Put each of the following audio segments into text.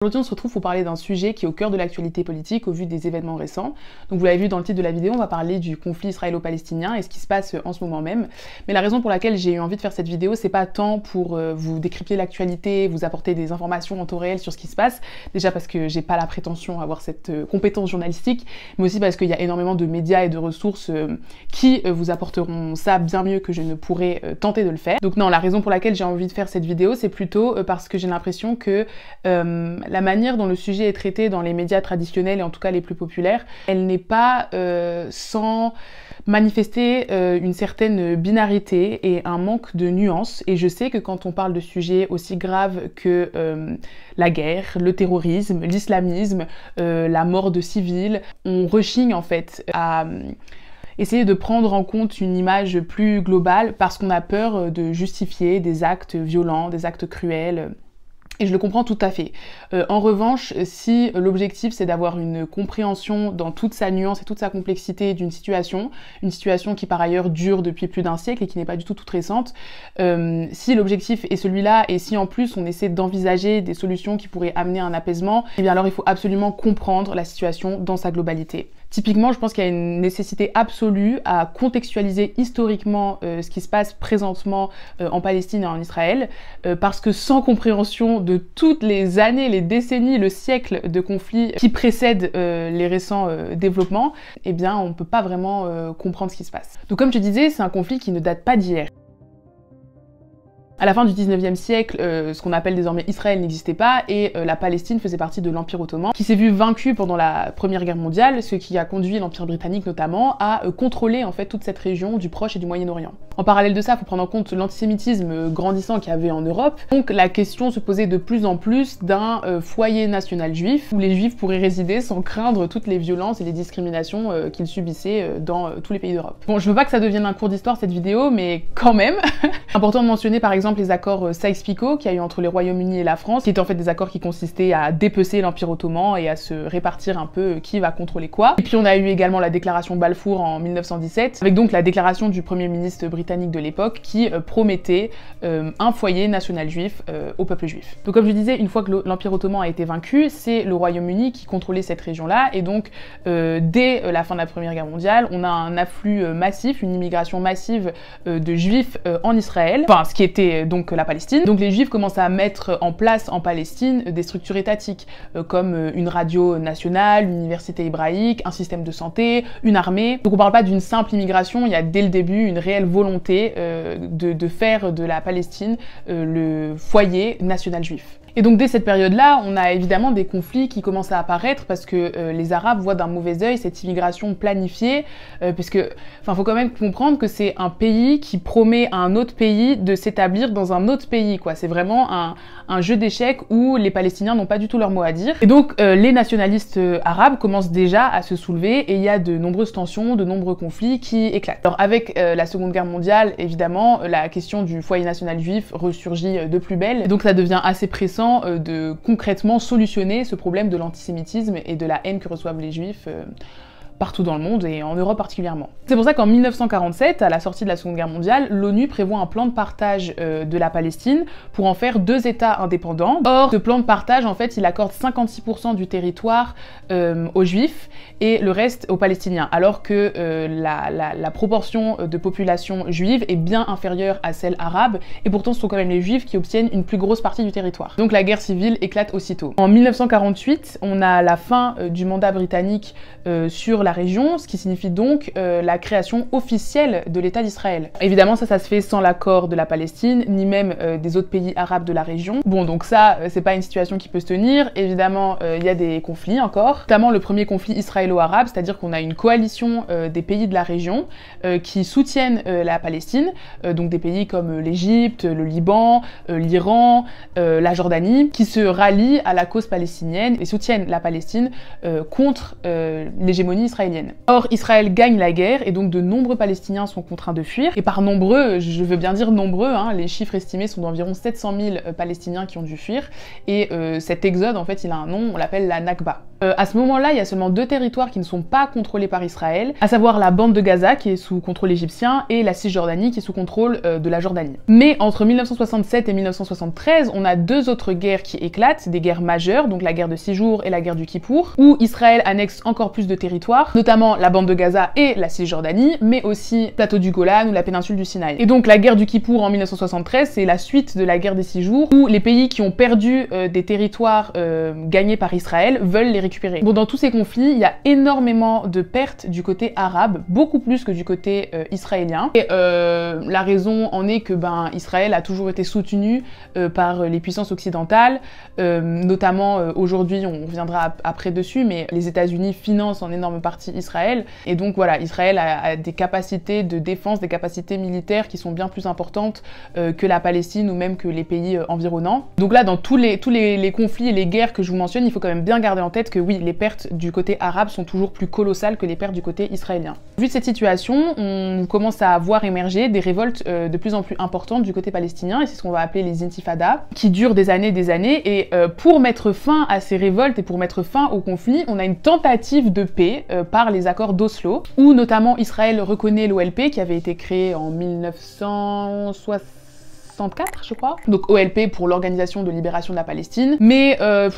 Aujourd'hui, on se retrouve pour parler d'un sujet qui est au cœur de l'actualité politique au vu des événements récents. Donc vous l'avez vu dans le titre de la vidéo, on va parler du conflit israélo-palestinien et ce qui se passe en ce moment même. Mais la raison pour laquelle j'ai eu envie de faire cette vidéo, c'est pas tant pour vous décrypter l'actualité, vous apporter des informations en temps réel sur ce qui se passe, déjà parce que j'ai pas la prétention à avoir cette compétence journalistique, mais aussi parce qu'il y a énormément de médias et de ressources qui vous apporteront ça bien mieux que je ne pourrais tenter de le faire. Donc non, la raison pour laquelle j'ai envie de faire cette vidéo, c'est plutôt parce que j'ai l'impression que la manière dont le sujet est traité dans les médias traditionnels et en tout cas les plus populaires, elle n'est pas sans manifester une certaine binarité et un manque de nuances. Et je sais que quand on parle de sujets aussi graves que la guerre, le terrorisme, l'islamisme, la mort de civils, on rechigne en fait à essayer de prendre en compte une image plus globale parce qu'on a peur de justifier des actes violents, des actes cruels. Et je le comprends tout à fait. En revanche, si l'objectif c'est d'avoir une compréhension dans toute sa nuance et toute sa complexité d'une situation, une situation qui par ailleurs dure depuis plus d'un siècle et qui n'est pas du tout toute récente, si l'objectif est celui-là et si en plus on essaie d'envisager des solutions qui pourraient amener un apaisement, eh bien alors il faut absolument comprendre la situation dans sa globalité. Typiquement, je pense qu'il y a une nécessité absolue à contextualiser historiquement ce qui se passe présentement en Palestine et en Israël, parce que sans compréhension de toutes les années, les décennies, le siècle de conflits qui précèdent les récents développements, eh bien on ne peut pas vraiment comprendre ce qui se passe. Donc comme je disais, c'est un conflit qui ne date pas d'hier. À la fin du 19e siècle, ce qu'on appelle désormais Israël n'existait pas et la Palestine faisait partie de l'Empire ottoman, qui s'est vu vaincu pendant la Première Guerre mondiale, ce qui a conduit l'Empire britannique notamment à contrôler en fait toute cette région du Proche et du Moyen-Orient. En parallèle de ça, il faut prendre en compte l'antisémitisme grandissant qu'il y avait en Europe. Donc la question se posait de plus en plus d'un foyer national juif, où les juifs pourraient résider sans craindre toutes les violences et les discriminations qu'ils subissaient dans tous les pays d'Europe. Bon, je veux pas que ça devienne un cours d'histoire cette vidéo, mais quand même. Important de mentionner par exemple les accords Sykes-Picot qu'il y a eu entre le Royaume-Uni et la France, qui étaient en fait des accords qui consistaient à dépecer l'Empire ottoman et à se répartir un peu qui va contrôler quoi. Et puis on a eu également la déclaration Balfour en 1917, avec donc la déclaration du Premier ministre britannique de l'époque qui promettait un foyer national juif au peuple juif. Donc comme je disais, une fois que l'Empire ottoman a été vaincu, c'est le Royaume-Uni qui contrôlait cette région-là, et donc dès la fin de la Première Guerre mondiale, on a un afflux massif, une immigration massive de juifs en Israël, enfin ce qui était donc la Palestine. Donc les juifs commencent à mettre en place en Palestine des structures étatiques, comme une radio nationale, une université hébraïque, un système de santé, une armée. Donc on parle pas d'une simple immigration, il y a dès le début une réelle volonté de faire de la Palestine le foyer national juif. Et donc dès cette période-là, on a évidemment des conflits qui commencent à apparaître parce que les Arabes voient d'un mauvais œil cette immigration planifiée, parce que, enfin, faut quand même comprendre que c'est un pays qui promet à un autre pays de s'établir dans un autre pays, quoi. C'est vraiment un jeu d'échecs où les Palestiniens n'ont pas du tout leur mot à dire. Et donc les nationalistes arabes commencent déjà à se soulever et il y a de nombreuses tensions, de nombreux conflits qui éclatent. Alors avec la Seconde Guerre mondiale, évidemment, la question du foyer national juif ressurgit de plus belle. Et donc ça devient assez pressant de concrètement solutionner ce problème de l'antisémitisme et de la haine que reçoivent les juifs partout dans le monde et en Europe particulièrement. C'est pour ça qu'en 1947, à la sortie de la Seconde Guerre mondiale, l'ONU prévoit un plan de partage de la Palestine pour en faire 2 États indépendants. Or, ce plan de partage, en fait, il accorde 56% du territoire aux Juifs et le reste aux Palestiniens, alors que la proportion de population juive est bien inférieure à celle arabe, et pourtant ce sont quand même les Juifs qui obtiennent une plus grosse partie du territoire. Donc la guerre civile éclate aussitôt. En 1948, on a la fin du mandat britannique sur la région, ce qui signifie donc la création officielle de l'État d'Israël. Évidemment, ça se fait sans l'accord de la Palestine, ni même des autres pays arabes de la région. Bon, donc ça, c'est pas une situation qui peut se tenir. Évidemment, il y a des conflits encore, notamment le premier conflit israélo-arabe, c'est-à-dire qu'on a une coalition des pays de la région qui soutiennent la Palestine, donc des pays comme l'Égypte, le Liban, l'Iran, la Jordanie, qui se rallient à la cause palestinienne et soutiennent la Palestine contre l'hégémonie israélienne. Or, Israël gagne la guerre et donc de nombreux Palestiniens sont contraints de fuir. Et par nombreux, je veux bien dire nombreux, hein, les chiffres estimés sont d'environ 700 000 Palestiniens qui ont dû fuir. Et cet exode, en fait, il a un nom, on l'appelle la Nakba. À ce moment-là, il y a seulement 2 territoires qui ne sont pas contrôlés par Israël, à savoir la bande de Gaza qui est sous contrôle égyptien et la Cisjordanie qui est sous contrôle de la Jordanie. Mais entre 1967 et 1973, on a 2 autres guerres qui éclatent, des guerres majeures, donc la guerre de 6 jours et la guerre du Kippour, où Israël annexe encore plus de territoires, notamment la bande de Gaza et la Cisjordanie, mais aussi le plateau du Golan ou la péninsule du Sinaï. Et donc la guerre du Kippour en 1973, c'est la suite de la guerre des 6 jours, où les pays qui ont perdu des territoires gagnés par Israël veulent les récupérer. Bon, dans tous ces conflits, il y a énormément de pertes du côté arabe, beaucoup plus que du côté israélien. Et la raison en est que Israël a toujours été soutenu par les puissances occidentales, notamment aujourd'hui, on reviendra après dessus, mais les États-Unis financent en énorme partie Israël. Et donc voilà, Israël a des capacités de défense, des capacités militaires qui sont bien plus importantes que la Palestine ou même que les pays environnants. Donc là, dans tous les conflits et les guerres que je vous mentionne, il faut quand même bien garder en tête que oui, les pertes du côté arabe sont toujours plus colossales que les pertes du côté israélien. Vu de cette situation, on commence à voir émerger des révoltes de plus en plus importantes du côté palestinien, et c'est ce qu'on va appeler les intifadas, qui durent des années, et pour mettre fin à ces révoltes et pour mettre fin au conflit, on a une tentative de paix par les accords d'Oslo, où notamment Israël reconnaît l'OLP qui avait été créé en 1964, je crois. Donc OLP pour l'Organisation de Libération de la Palestine. Mais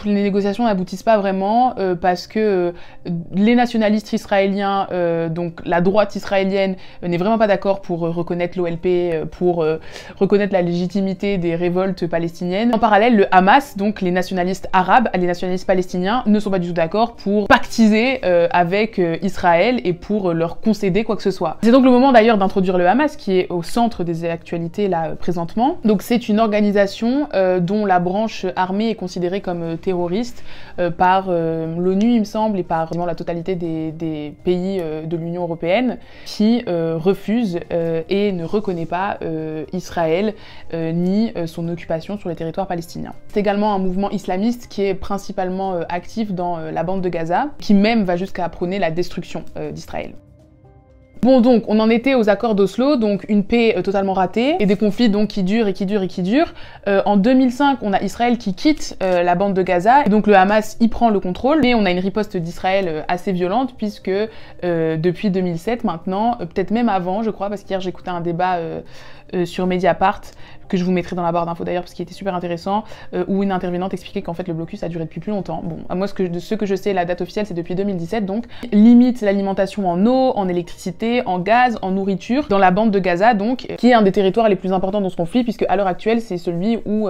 les négociations n'aboutissent pas vraiment parce que les nationalistes israéliens, donc la droite israélienne, n'est vraiment pas d'accord pour reconnaître l'OLP, pour reconnaître la légitimité des révoltes palestiniennes. En parallèle, le Hamas, donc les nationalistes arabes, les nationalistes palestiniens, ne sont pas du tout d'accord pour pactiser avec Israël et pour leur concéder quoi que ce soit. C'est donc le moment d'ailleurs d'introduire le Hamas qui est au centre des actualités là présentement. Donc c'est une organisation dont la branche armée est considérée comme terroriste par l'ONU, il me semble, et par la totalité des pays de l'Union européenne qui refusent et ne reconnaît pas Israël ni son occupation sur les territoires palestiniens. C'est également un mouvement islamiste qui est principalement actif dans la bande de Gaza, qui même va jusqu'à prôner la destruction d'Israël. Bon, donc on en était aux accords d'Oslo, donc une paix totalement ratée et des conflits donc qui durent et qui durent et qui durent. En 2005, on a Israël qui quitte la bande de Gaza et donc le Hamas y prend le contrôle, mais on a une riposte d'Israël assez violente puisque depuis 2007 maintenant, peut-être même avant je crois, parce qu'hier j'écoutais un débat sur Mediapart, que je vous mettrai dans la barre d'infos d'ailleurs parce qu'il était super intéressant, où une intervenante expliquait qu'en fait le blocus a duré depuis plus longtemps. Bon, moi ce que je sais, la date officielle c'est depuis 2017, donc limite l'alimentation en eau, en électricité, en gaz, en nourriture, dans la bande de Gaza donc, qui est un des territoires les plus importants dans ce conflit puisque à l'heure actuelle c'est celui où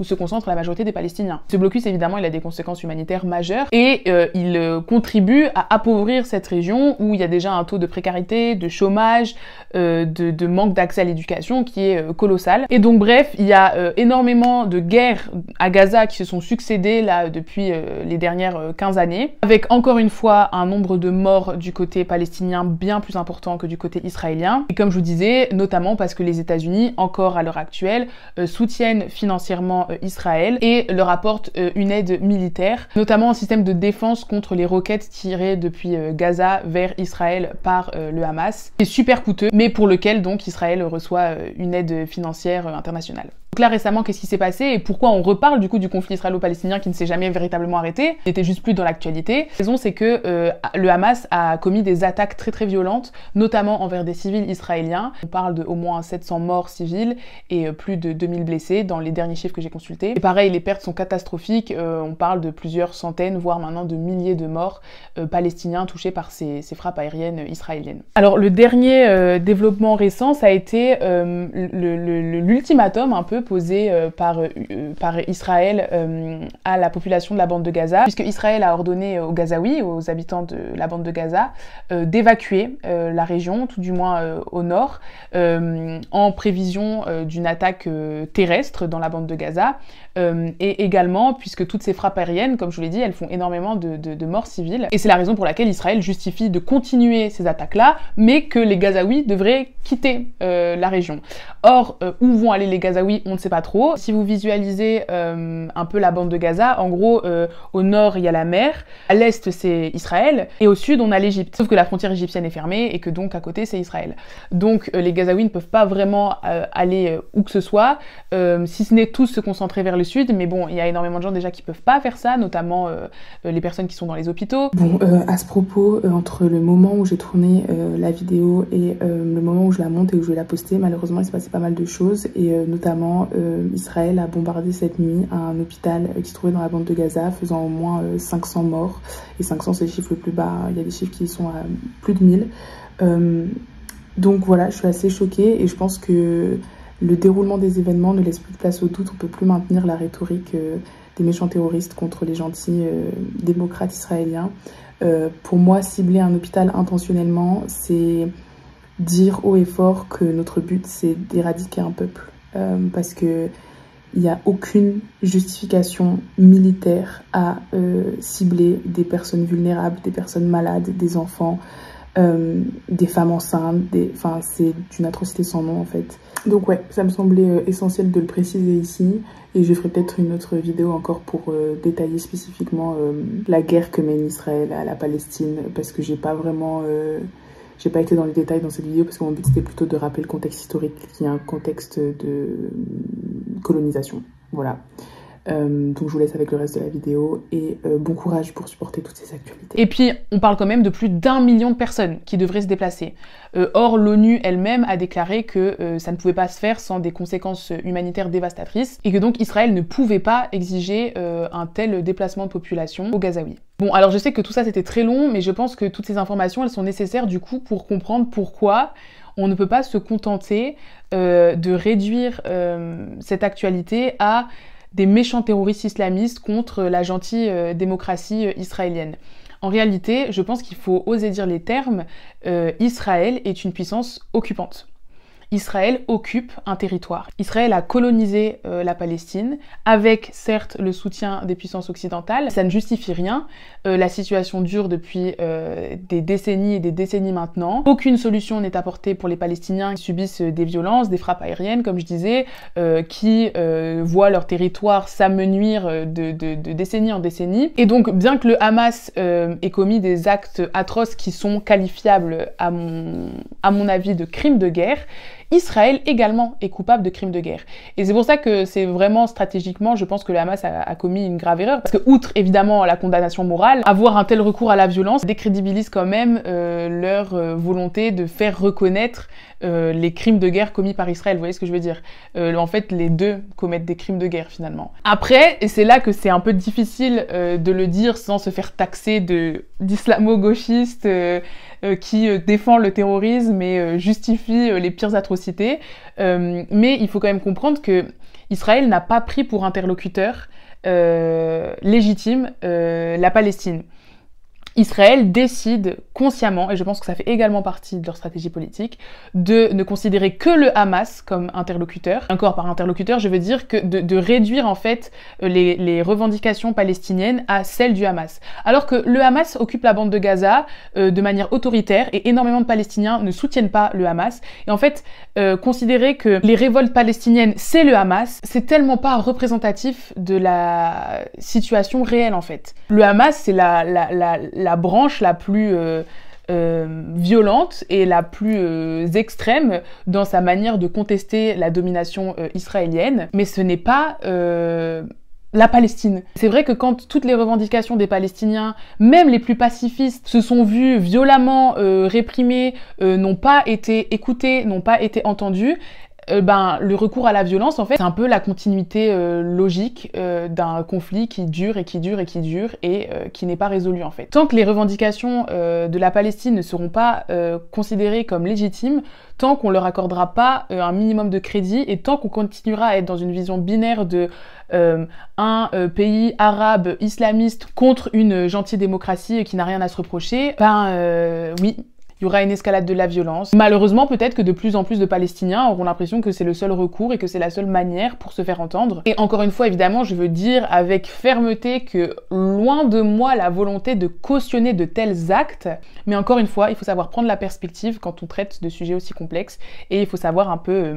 se concentre la majorité des Palestiniens. Ce blocus évidemment il a des conséquences humanitaires majeures et il contribue à appauvrir cette région où il y a déjà un taux de précarité, de chômage, de manque d'accès à l'éducation qui est colossal. Et donc bref, il y a énormément de guerres à Gaza qui se sont succédées là depuis les dernières 15 années, avec encore une fois un nombre de morts du côté palestinien bien plus important que du côté israélien. Et comme je vous disais, notamment parce que les États-Unis, encore à l'heure actuelle, soutiennent financièrement Israël et leur apportent une aide militaire, notamment un système de défense contre les roquettes tirées depuis Gaza vers Israël par le Hamas, qui est super coûteux, mais pour lequel donc Israël reçoit une aide financière internationale. Donc là récemment, qu'est-ce qui s'est passé et pourquoi on reparle du coup du conflit israélo-palestinien qui ne s'est jamais véritablement arrêté, il n'était juste plus dans l'actualité. La raison c'est que le Hamas a commis des attaques très très violentes, notamment envers des civils israéliens. On parle de au moins 700 morts civils et plus de 2000 blessés dans les derniers chiffres que j'ai consultés. Et pareil, les pertes sont catastrophiques, on parle de plusieurs centaines, voire maintenant de milliers de morts palestiniens touchés par ces frappes aériennes israéliennes. Alors le dernier développement récent, ça a été l'ultimatum un peu posé par Israël à la population de la bande de Gaza, puisque Israël a ordonné aux Gazaouis, aux habitants de la bande de Gaza, d'évacuer la région, tout du moins au nord, en prévision d'une attaque terrestre dans la bande de Gaza, et également, puisque toutes ces frappes aériennes, comme je vous l'ai dit, elles font énormément de morts civiles, et c'est la raison pour laquelle Israël justifie de continuer ces attaques-là, mais que les Gazaouis devraient quitter la région. Or, où vont aller les Gazaouis, on ne sait pas trop. Si vous visualisez un peu la bande de Gaza, en gros, au nord, il y a la mer, à l'est, c'est Israël, et au sud, on a l'Égypte. Sauf que la frontière égyptienne est fermée, et que donc, à côté, c'est Israël. Donc, les Gazaouis ne peuvent pas vraiment aller où que ce soit, si ce n'est tous se concentrer vers le sud, mais bon, il y a énormément de gens déjà qui peuvent pas faire ça, notamment les personnes qui sont dans les hôpitaux. Bon, à ce propos, entre le moment où j'ai tourné la vidéo et le moment où je la monte et où je vais la poster, malheureusement il s'est passé pas mal de choses, et notamment Israël a bombardé cette nuit un hôpital qui se trouvait dans la bande de Gaza, faisant au moins 500 morts, et 500 c'est le chiffre le plus bas, il y a des chiffres qui sont à plus de 1000. Donc voilà, je suis assez choquée, et je pense que le déroulement des événements ne laisse plus de place au doute. On peut plus maintenir la rhétorique des méchants terroristes contre les gentils démocrates israéliens. Pour moi, cibler un hôpital intentionnellement, c'est dire haut et fort que notre but, c'est d'éradiquer un peuple. Parce que il n'y a aucune justification militaire à cibler des personnes vulnérables, des personnes malades, des enfants, des femmes enceintes, enfin, c'est d'une atrocité sans nom en fait. Donc ouais, ça me semblait essentiel de le préciser ici, et je ferai peut-être une autre vidéo encore pour détailler spécifiquement la guerre que mène Israël à la Palestine, parce que j'ai pas été dans les détails dans cette vidéo, parce que mon but c'était plutôt de rappeler le contexte historique, qui est un contexte de colonisation. Voilà. Donc je vous laisse avec le reste de la vidéo, et bon courage pour supporter toutes ces actualités. Et puis on parle quand même de plus d'1 million de personnes qui devraient se déplacer. Or l'ONU elle-même a déclaré que ça ne pouvait pas se faire sans des conséquences humanitaires dévastatrices, et que donc Israël ne pouvait pas exiger un tel déplacement de population aux Gazaouis. Bon, alors je sais que tout ça c'était très long, mais je pense que toutes ces informations elles sont nécessaires du coup pour comprendre pourquoi on ne peut pas se contenter de réduire cette actualité à des méchants terroristes islamistes contre la gentille démocratie israélienne. En réalité, je pense qu'il faut oser dire les termes. Israël est une puissance occupante. Israël occupe un territoire. Israël a colonisé la Palestine, avec certes le soutien des puissances occidentales. Ça ne justifie rien. La situation dure depuis des décennies et des décennies maintenant. Aucune solution n'est apportée pour les Palestiniens qui subissent des violences, des frappes aériennes, comme je disais, qui voient leur territoire s'amenuire de décennie en décennie. Et donc, bien que le Hamas ait commis des actes atroces qui sont qualifiables, à mon avis, de crimes de guerre, Israël également est coupable de crimes de guerre. Et c'est pour ça que c'est vraiment stratégiquement, je pense que le Hamas a commis une grave erreur. Parce que, outre évidemment la condamnation morale, avoir un tel recours à la violence décrédibilise quand même leur volonté de faire reconnaître les crimes de guerre commis par Israël. Vous voyez ce que je veux dire? En fait, les deux commettent des crimes de guerre finalement. Après, et c'est là que c'est un peu difficile de le dire sans se faire taxer d'islamo-gauchiste qui défend le terrorisme et justifie les pires atrocités. Mais il faut quand même comprendre que Israël n'a pas pris pour interlocuteur légitime la Palestine. Israël décide consciemment, et je pense que ça fait également partie de leur stratégie politique, de ne considérer que le Hamas comme interlocuteur. Encore par interlocuteur, je veux dire que de réduire en fait les revendications palestiniennes à celles du Hamas. Alors que le Hamas occupe la bande de Gaza de manière autoritaire, et énormément de Palestiniens ne soutiennent pas le Hamas. Et en fait, considérer que les révoltes palestiniennes, c'est le Hamas, c'est tellement pas représentatif de la situation réelle en fait. Le Hamas, c'est la branche la plus violente et la plus extrême dans sa manière de contester la domination israélienne, mais ce n'est pas la Palestine. C'est vrai que quand toutes les revendications des Palestiniens, même les plus pacifistes, se sont vues violemment réprimées, n'ont pas été écoutées, n'ont pas été entendues, le recours à la violence, en fait, c'est un peu la continuité logique d'un conflit qui dure et qui dure et qui dure et qui n'est pas résolu, en fait. Tant que les revendications de la Palestine ne seront pas considérées comme légitimes, tant qu'on leur accordera pas un minimum de crédit, et tant qu'on continuera à être dans une vision binaire de un pays arabe islamiste contre une gentille démocratie qui n'a rien à se reprocher, oui, il y aura une escalade de la violence. Malheureusement, peut-être que de plus en plus de Palestiniens auront l'impression que c'est le seul recours et que c'est la seule manière pour se faire entendre. Et encore une fois, évidemment, je veux dire avec fermeté que loin de moi la volonté de cautionner de tels actes, mais encore une fois, il faut savoir prendre la perspective quand on traite de sujets aussi complexes, et il faut savoir un peu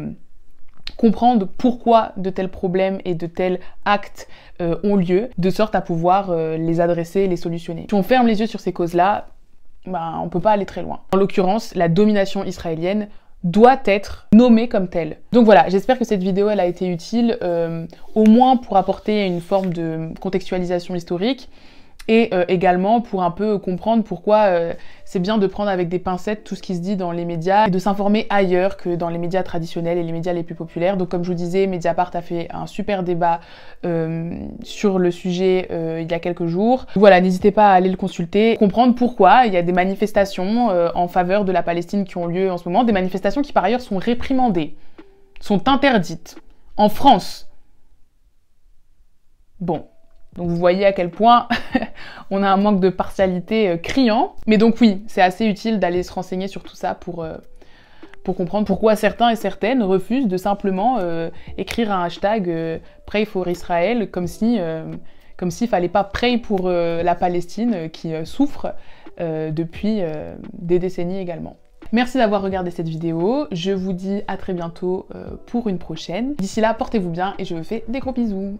comprendre pourquoi de tels problèmes et de tels actes ont lieu, de sorte à pouvoir les adresser et les solutionner. Si on ferme les yeux sur ces causes-là, on peut pas aller très loin. En l'occurrence, la domination israélienne doit être nommée comme telle. Donc voilà, j'espère que cette vidéo elle a été utile, au moins pour apporter une forme de contextualisation historique, et également pour un peu comprendre pourquoi c'est bien de prendre avec des pincettes tout ce qui se dit dans les médias et de s'informer ailleurs que dans les médias traditionnels et les médias les plus populaires. Donc comme je vous disais, Mediapart a fait un super débat sur le sujet il y a quelques jours. Voilà, n'hésitez pas à aller le consulter, comprendre pourquoi il y a des manifestations en faveur de la Palestine qui ont lieu en ce moment, des manifestations qui par ailleurs sont réprimandées, sont interdites, en France. Bon. Donc vous voyez à quel point on a un manque de partialité criant. Mais donc oui, c'est assez utile d'aller se renseigner sur tout ça pour comprendre pourquoi certains et certaines refusent de simplement écrire un hashtag Pray for Israel, comme s'il fallait pas pray pour la Palestine qui souffre depuis des décennies également. Merci d'avoir regardé cette vidéo, je vous dis à très bientôt pour une prochaine. D'ici là, portez-vous bien et je vous fais des gros bisous.